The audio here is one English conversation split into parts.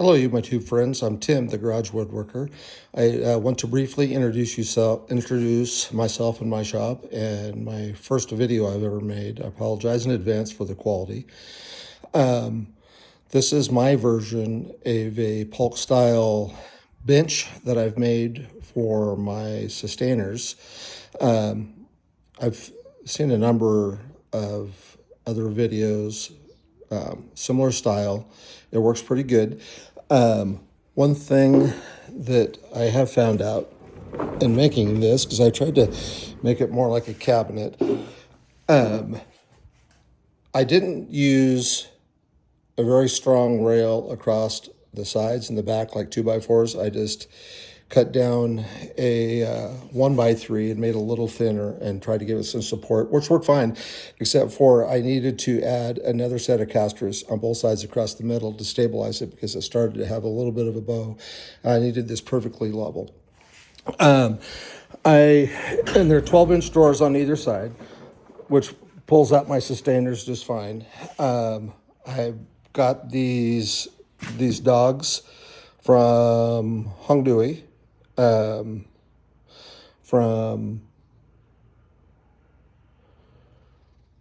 Hello, you my two friends. I'm Tim, the garage woodworker. I want to briefly introduce myself and my shop and my first video I've ever made. I apologize in advance for the quality. This is my version of a Paulk style bench that I've made for my systainers. I've seen a number of other videos, similar style. It works pretty good. One thing that I have found out in making this, because I tried to make it more like a cabinet, I didn't use a very strong rail across the sides and the back like 2x4s. I just cut down a 1x3 and made it a little thinner and tried to give it some support, which worked fine, except for I needed to add another set of casters on both sides across the middle to stabilize it because it started to have a little bit of a bow. I needed this perfectly level. And there are 12-inch drawers on either side, which pulls out my systainers just fine. I've got these dogs from hongdui. From,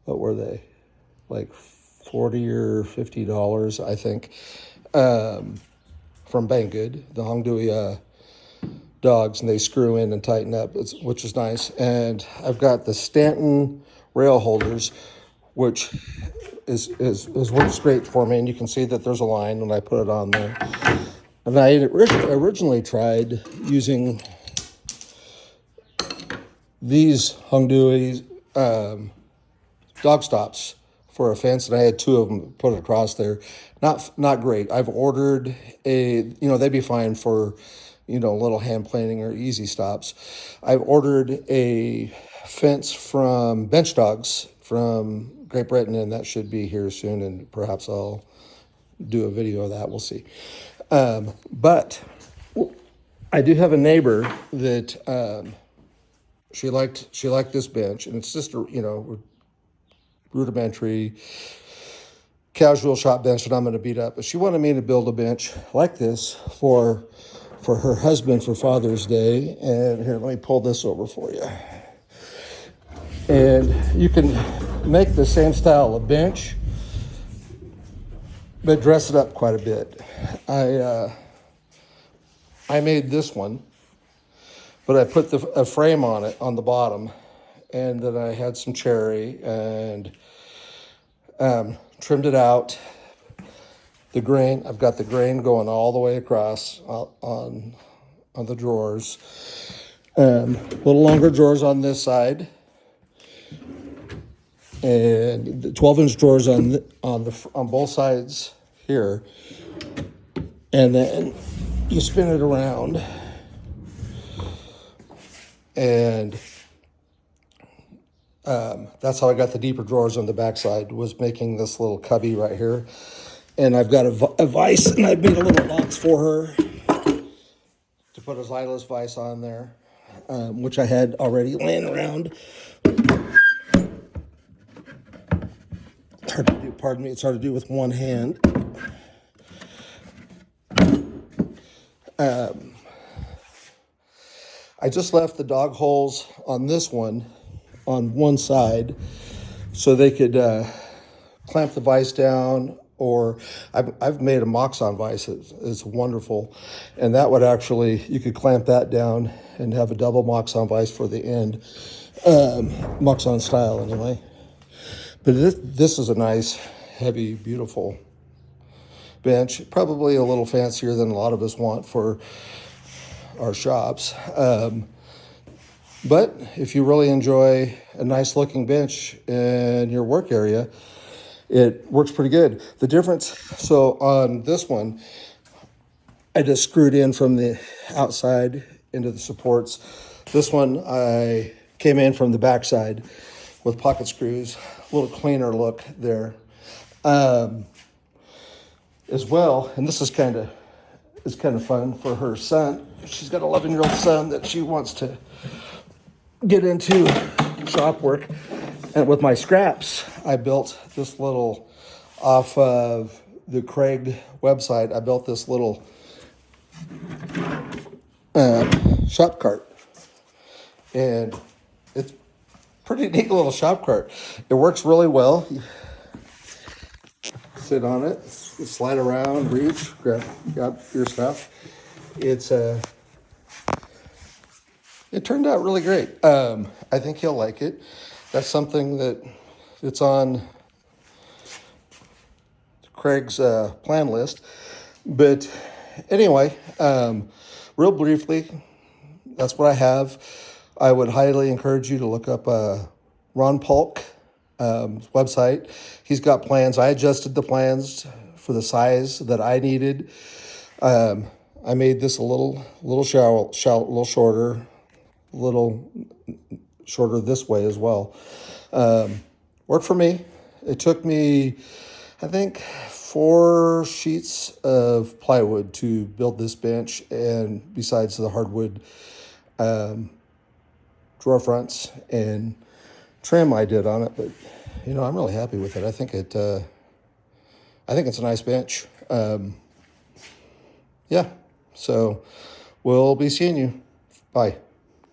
what were they, like $40 or $50, I think, from Bangood, the hongdui dogs, and they screw in and tighten up, which is nice. And I've got the Stanton rail holders, which is works great for me, and you can see that there's a line when I put it on there. And I originally tried using these hongdui dog stops for a fence, and I had two of them put across there. Not great. I've ordered they'd be fine for, little hand planing or easy stops. I've ordered a fence from Bench Dogs from Great Britain, and that should be here soon, and perhaps I'll do a video of that. We'll see. But I do have a neighbor that she liked this bench, and it's just a rudimentary casual shop bench that I'm going to beat up. But she wanted me to build a bench like this for her husband for Father's Day. And here, let me pull this over for you. And you can make the same style of bench, but dress it up quite a bit. I made this one, but I put a frame on it on the bottom, and then I had some cherry and trimmed it out. The grain, I've got the grain going all the way across on the drawers. A little longer drawers on this side, and the 12-inch drawers on both sides here, and then you spin it around, and that's how I got the deeper drawers on the backside, was making this little cubby right here. And I've got a vise, and I made a little box for her to put a Xylus vise on there, which I had already laying around. It's hard to do, pardon me, it's hard to do with one hand. I just left the dog holes on this one on one side so they could clamp the vise down, or I've made a Moxon vise. It's wonderful, and that would actually, you could clamp that down and have a double Moxon vise for the end, Moxon style anyway. But this is a nice, heavy, beautiful bench, probably a little fancier than a lot of us want for our shops. But if you really enjoy a nice looking bench in your work area, it works pretty good. The difference, so on this one, I just screwed in from the outside into the supports. This one, I came in from the backside with pocket screws. A little cleaner look there. As well, and this is kind of fun for her son. She's got an 11-year-old son that she wants to get into shop work. And with my scraps, I built this little off of the Kreg website, I built this little shop cart. And it's pretty neat little shop cart. It works really well. You sit on it, you slide around, reach, grab your stuff. It turned out really great. I think he'll like it. That's something that it's on Craig's plan list. But anyway, real briefly, that's what I have. I would highly encourage you to look up Ron Paulk website. He's got plans. I adjusted the plans for the size that I needed. I made this a little shorter, little shorter this way as well. Worked for me. It took me, I think, 4 sheets of plywood to build this bench, and besides the hardwood drawer fronts and trim I did on it. But I'm really happy with it. I think it's a nice bench. Yeah. So we'll be seeing you. Bye.